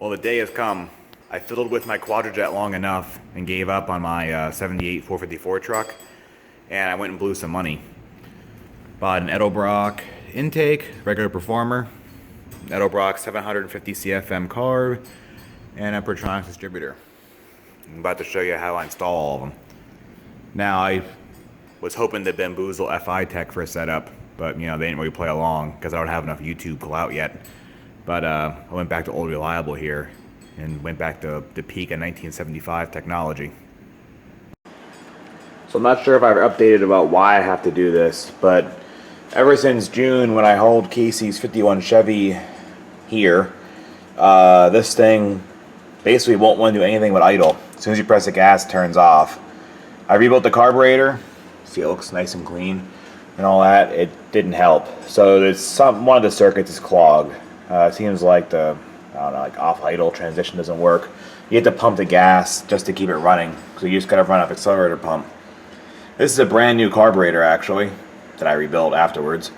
Well, the day has come. I fiddled with my Quadrajet long enough and gave up on my 78 454 truck, and I went and blew some money. Bought an Edelbrock intake, regular performer, Edelbrock 750 CFM carb, and a Pertronics distributor. I'm about to show you how I install all of them. Now, I was hoping to bamboozle FI Tech for a setup, but you know, they didn't really play along because I don't have enough YouTube clout yet. But I went back to Old Reliable here and went back to the peak of 1975 technology. So I'm not sure if I've updated about why I have to do this, but ever since June when I hauled Casey's 51 Chevy here, this thing basically won't want to do anything but idle. As soon as you press the gas, it turns off. I rebuilt the carburetor. See, it looks nice and clean and all that. It didn't help. So there's one of the circuits is clogged. It seems like the off idle transition doesn't work. You have to pump the gas just to keep it running. So you just gotta run up accelerator pump. This is a brand new carburetor actually that I rebuilt afterwards.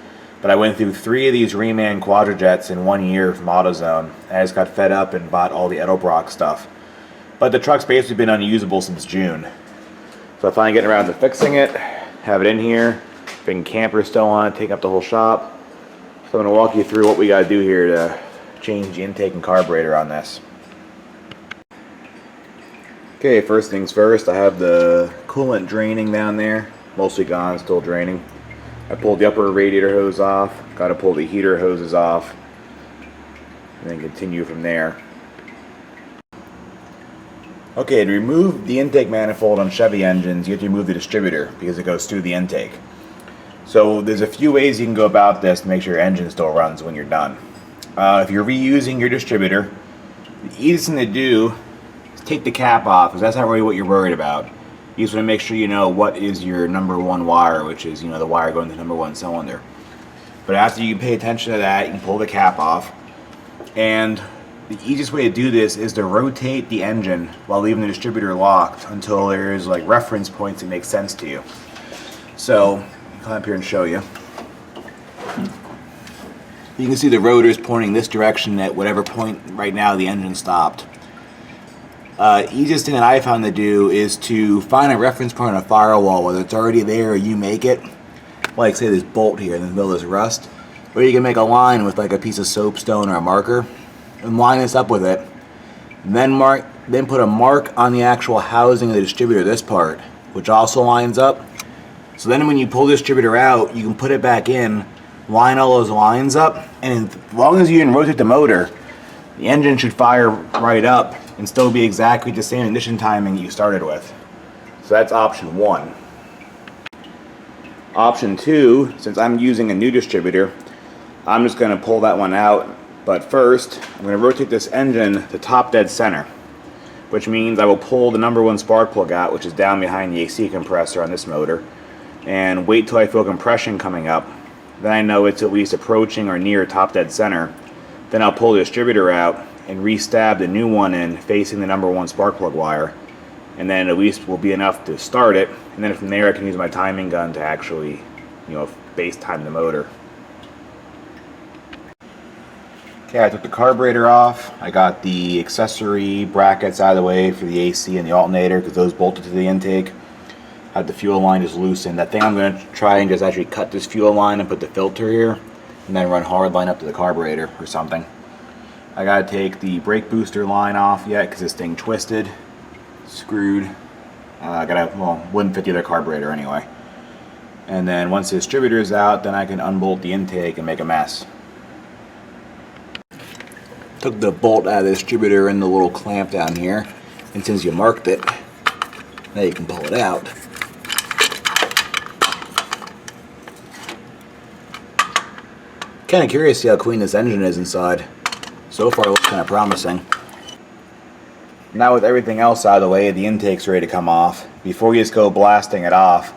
But I went through 3 of these reman Quadrajets in 1 year from AutoZone. I just got fed up and bought all the Edelbrock stuff. But the truck's basically been unusable since June. So I finally get around to fixing it, have it in here. Big camper still on it, take up the whole shop. So I'm going to walk you through what we got to do here to change the intake and carburetor on this. Okay, first things first, I have the coolant draining down there. Mostly gone, still draining. I pulled the upper radiator hose off. Got to pull the heater hoses off. And then continue from there. Okay, to remove the intake manifold on Chevy engines, you have to remove the distributor because it goes through the intake. So there's a few ways you can go about this to make sure your engine still runs when you're done. If you're reusing your distributor, the easiest thing to do is take the cap off, because that's not really what you're worried about. You just want to make sure you know what is your number 1 wire, which is, you know, the wire going to the number 1 cylinder. But after you pay attention to that, you can pull the cap off. And the easiest way to do this is to rotate the engine while leaving the distributor locked until there's like reference points that make sense to you. So I'll come up here and show you. You can see the rotors pointing this direction at whatever point right now the engine stopped. Easiest thing that I found to do is to find a reference point on a firewall, whether it's already there or you make it. Like say this bolt here in the middle of this rust, or you can make a line with like a piece of soapstone or a marker and line this up with it. Then put a mark on the actual housing of the distributor, this part, which also lines up. So then when you pull the distributor out, you can put it back in, line all those lines up, and as long as you didn't rotate the motor, the engine should fire right up and still be exactly the same ignition timing you started with. So that's option 1. Option 2, since I'm using a new distributor, I'm just going to pull that one out. But first, I'm going to rotate this engine to top dead center, which means I will pull the number 1 spark plug out, which is down behind the AC compressor on this motor, and wait till I feel compression coming up. Then I know it's at least approaching or near top dead center. Then I'll pull the distributor out and re-stab the new one in facing the number 1 spark plug wire, and then at least will be enough to start it. And then from there I can use my timing gun to actually, you know, base time the motor. Okay, I took the carburetor off. I got the accessory brackets out of the way for the AC and the alternator because those bolted to the intake. Had the fuel line just loosened. That thing I'm going to try and just actually cut this fuel line and put the filter here, and then run hard line up to the carburetor or something. I got to take the brake booster line off yet because this thing twisted, screwed. Wouldn't fit the other carburetor anyway. And then once the distributor is out, then I can unbolt the intake and make a mess. Took the bolt out of the distributor and the little clamp down here, and since you marked it, now you can pull it out. Kind of curious to see how clean this engine is inside. So far it looks kind of promising. Now with everything else out of the way, the intake's ready to come off. Before you just go blasting it off,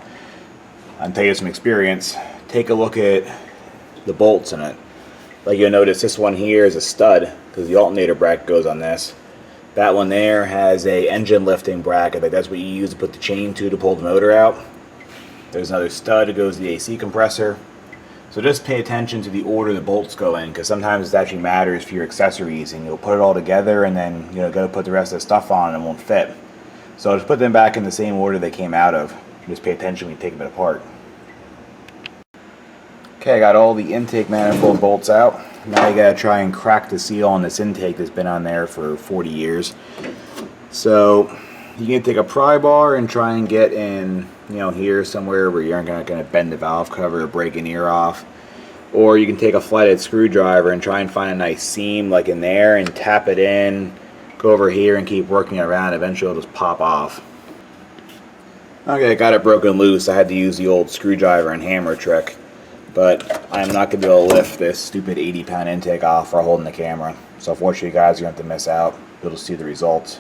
I'll tell you some experience. Take a look at the bolts in it. Like you'll notice this one here is a stud because the alternator bracket goes on this. That one there has a engine lifting bracket. Like that's what you use to put the chain to pull the motor out. There's another stud that goes to the AC compressor. So just pay attention to the order the bolts go in, because sometimes it actually matters for your accessories, and you'll put it all together and then go to put the rest of the stuff on and it won't fit. So just put them back in the same order they came out of. Just pay attention when you take them apart. Okay, I got all the intake manifold bolts out. Now you gotta try and crack the seal on this intake that's been on there for 40 years. So you can take a pry bar and try and get in, here somewhere where you're not gonna bend the valve cover or break an ear off. Or you can take a flathead screwdriver and try and find a nice seam like in there and tap it in. Go over here and keep working it around. Eventually it'll just pop off. Okay, I got it broken loose. I had to use the old screwdriver and hammer trick. But I'm not going to be able to lift this stupid 80-pound intake off while holding the camera. So unfortunately, you guys are going to have to miss out. You'll just see the results.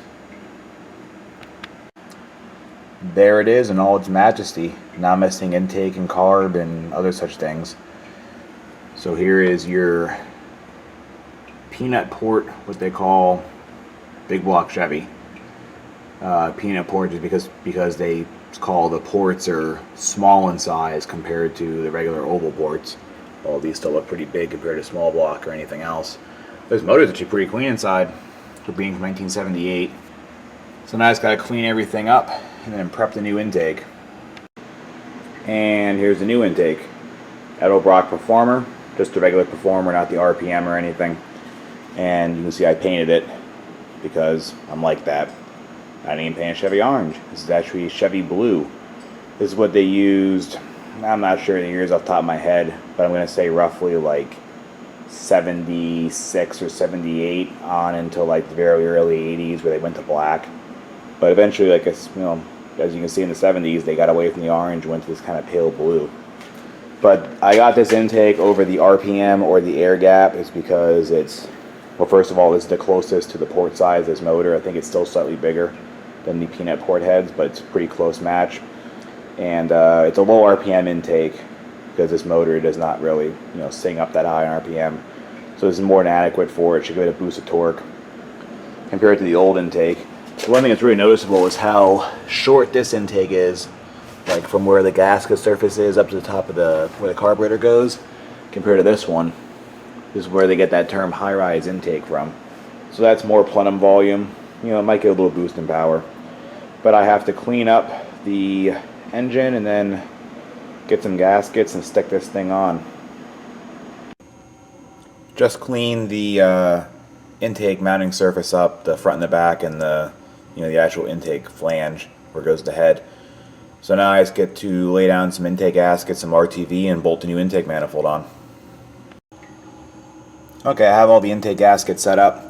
There it is in all its majesty. Not missing intake and carb and other such things. So here is your peanut port, what they call big block Chevy. Peanut port is because they call the ports are small in size compared to the regular oval ports. All these still look pretty big compared to small block or anything else. This motor's actually pretty clean inside for being from 1978. So now I just got to clean everything up and then prep the new intake. And here's the new intake. Edelbrock Performer, just the regular Performer, not the RPM or anything. And you can see I painted it because I'm like that. I didn't even paint a Chevy orange. This is actually Chevy blue. This is what they used, I'm not sure the years off the top of my head, but I'm going to say roughly like 76 or 78 on until like the very early 80s where they went to black. But eventually, like as you can see in the 70s, they got away from the orange and went to this kind of pale blue. But I got this intake over the RPM or the air gap is because it's, well, first of all, this is the closest to the port size of this motor. I think it's still slightly bigger than the peanut port heads, but it's a pretty close match. And it's a low RPM intake because this motor does not really, sing up that high on RPM. So this is more than adequate for it. Should give it a boost of torque compared to the old intake. The one thing that's really noticeable is how short this intake is, like from where the gasket surface is up to the top of where the carburetor goes, compared to this one. This is where they get that term high-rise intake from. So that's more plenum volume. It might get a little boost in power. But I have to clean up the engine and then get some gaskets and stick this thing on. Just clean the intake mounting surface up, the front and the back, and the actual intake flange where it goes to the head. So now I just get to lay down some intake gaskets, some RTV, and bolt the new intake manifold on. Okay, I have all the intake gaskets set up.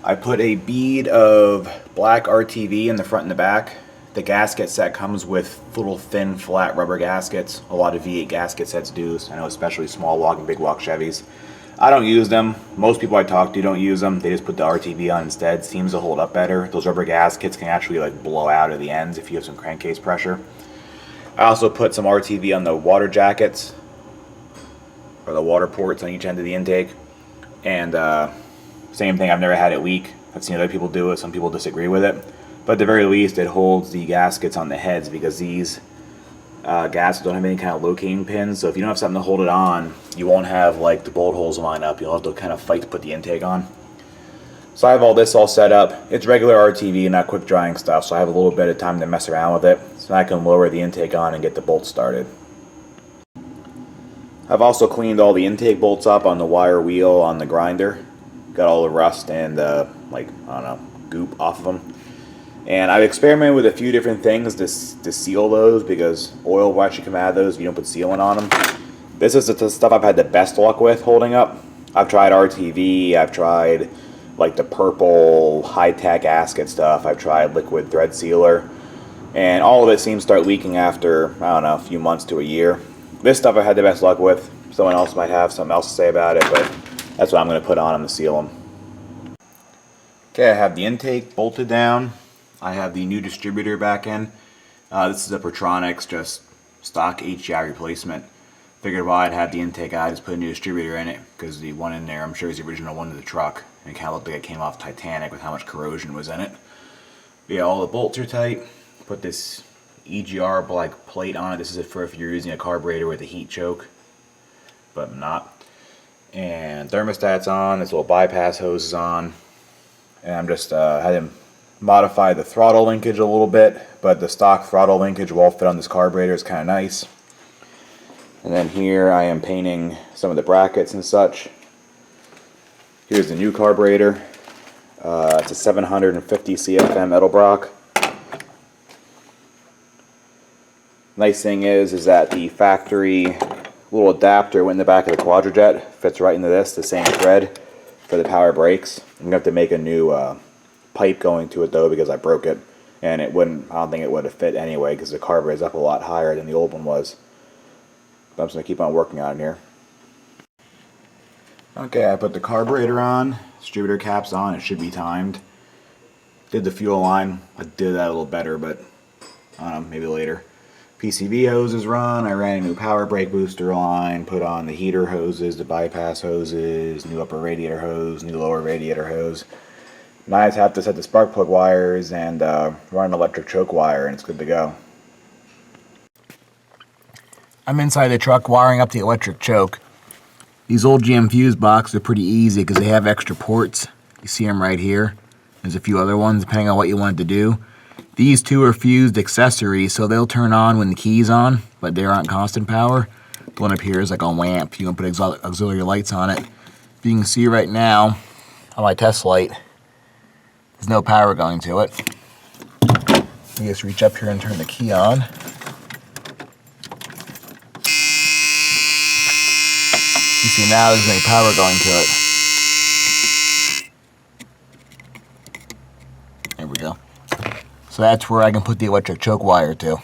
I put a bead of black RTV in the front and the back. The gasket set comes with little thin flat rubber gaskets. A lot of V8 gasket sets do. I know especially small block and big block Chevys. I don't use them. Most people I talk to don't use them. They just put the RTV on instead. Seems to hold up better. Those rubber gaskets can actually like blow out of the ends if you have some crankcase pressure. I also put some RTV on the water jackets or the water ports on each end of the intake. And same thing, I've never had it leak. I've seen other people do it. Some people disagree with it. But at the very least, it holds the gaskets on the heads because these gaskets don't have any kind of locating pins. So if you don't have something to hold it on, you won't have like the bolt holes line up. You'll have to kind of fight to put the intake on. So I have all this all set up. It's regular RTV, not quick drying stuff. So I have a little bit of time to mess around with it. So I can lower the intake on and get the bolts started. I've also cleaned all the intake bolts up on the wire wheel on the grinder. Got all the rust and goop off of them. And I've experimented with a few different things to seal those because oil will actually come out of those if you don't put sealant on them. This is the stuff I've had the best luck with holding up. I've tried RTV, I've tried like the purple high-tech gasket stuff, I've tried liquid thread sealer, and all of it seems to start leaking after, a few months to a year. This stuff I had the best luck with. Someone else might have something else to say about it, but that's what I'm going to put on them to seal them. Okay, I have the intake bolted down. I have the new distributor back in. This is a Pertronix, just stock HDI replacement. Figured while I'd have the intake out, I just put a new distributor in it, because the one in there, I'm sure, is the original one to the truck. And it kind of looked like it came off Titanic with how much corrosion was in it. But yeah, all the bolts are tight. Put this EGR like plate on it. This is for if you're using a carburetor with a heat choke. but I'm not. And thermostat's on, this little bypass hose is on. And I'm just had to modify the throttle linkage a little bit, but the stock throttle linkage will fit on this carburetor. It's kind of nice. And then here I am painting some of the brackets and such. Here's the new carburetor. It's a 750 CFM Edelbrock. Nice thing is that the factory little adapter went in the back of the Quadrajet. Fits right into this, the same thread for the power brakes. I'm going to have to make a new pipe going to it though, because I broke it. And it wouldn't, I don't think it would have fit anyway, because the carburetor is up a lot higher than the old one was. But I'm just going to keep on working on it here. Okay, I put the carburetor on, distributor caps on, it should be timed. Did the fuel line, I did that a little better, but I don't know, maybe later. PCV hoses run, I ran a new power brake booster line, put on the heater hoses, the bypass hoses, new upper radiator hose, new lower radiator hose. Now I just have to set the spark plug wires and run an electric choke wire, and it's good to go. I'm inside the truck wiring up the electric choke. These old GM fuse boxes are pretty easy because they have extra ports. You see them right here. There's a few other ones depending on what you want to do. These two are fused accessories, so they'll turn on when the key's on, but they aren't constant power. The one up here is like a lamp. You can put auxiliary lights on it. You can see right now on my test light, there's no power going to it. You just reach up here and turn the key on. You see now there's no power going to it. There we go. So that's where I can put the electric choke wire to.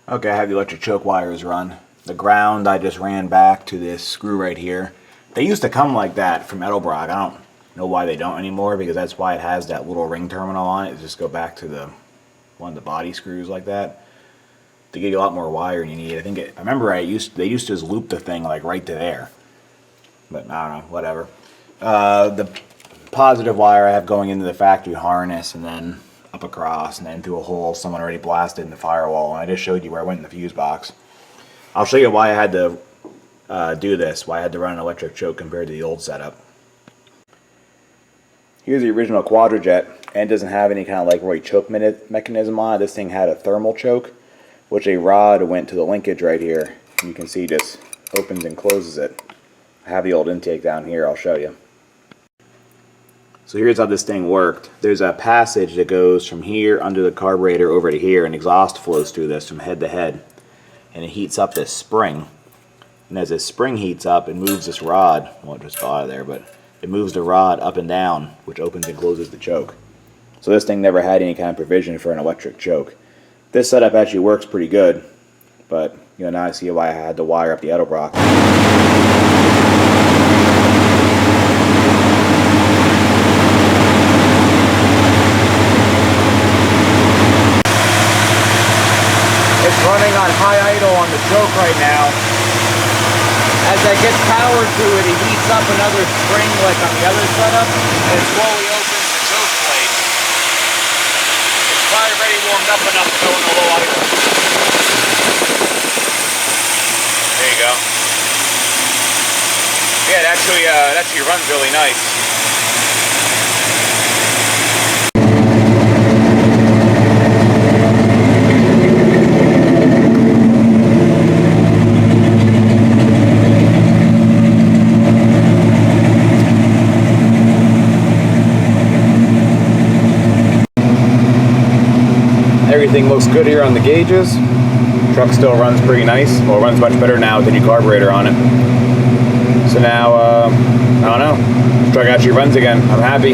Okay, I have the electric choke wires run. The ground I just ran back to this screw right here. They used to come like that from Edelbrock. I don't know why they don't anymore, because that's why it has that little ring terminal on it. Just go back to the one of the body screws like that. To get you a lot more wire than you need. I remember they used to just loop the thing like right to there. But I don't know, whatever. The positive wire I have going into the factory harness and then up across and then through a hole someone already blasted in the firewall, and I just showed you where I went in the fuse box. I'll show you why I had to do this, why I had to run an electric choke compared to the old setup. Here's the original Quadrajet, and it doesn't have any kind of like really choke mechanism on it. This thing had a thermal choke, which a rod went to the linkage right here. You can see just opens and closes it. I have the old intake down here, I'll show you. So here's how this thing worked. There's a passage that goes from here under the carburetor over to here, and exhaust flows through this from head to head. And it heats up this spring. And as this spring heats up, it moves this rod, well, it just fell out of there, but it moves the rod up and down, which opens and closes the choke. So this thing never had any kind of provision for an electric choke. This setup actually works pretty good, but you know, now I see why I had to wire up the Edelbrock. It's running on high idle on the choke right now. As I get power to it, it heats up another spring like on the other setup, and it slowly opens the choke plate. It's probably already warmed up enough to go in the low idle. There you go. Yeah, it actually runs really nice. Everything looks good here on the gauges. Truck still runs pretty nice. Well, it runs much better now with the new carburetor on it. So now, I don't know. The truck actually runs again. I'm happy.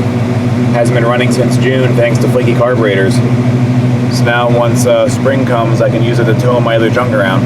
Hasn't been running since June thanks to flaky carburetors. So now once spring comes, I can use it to tow my other junk around.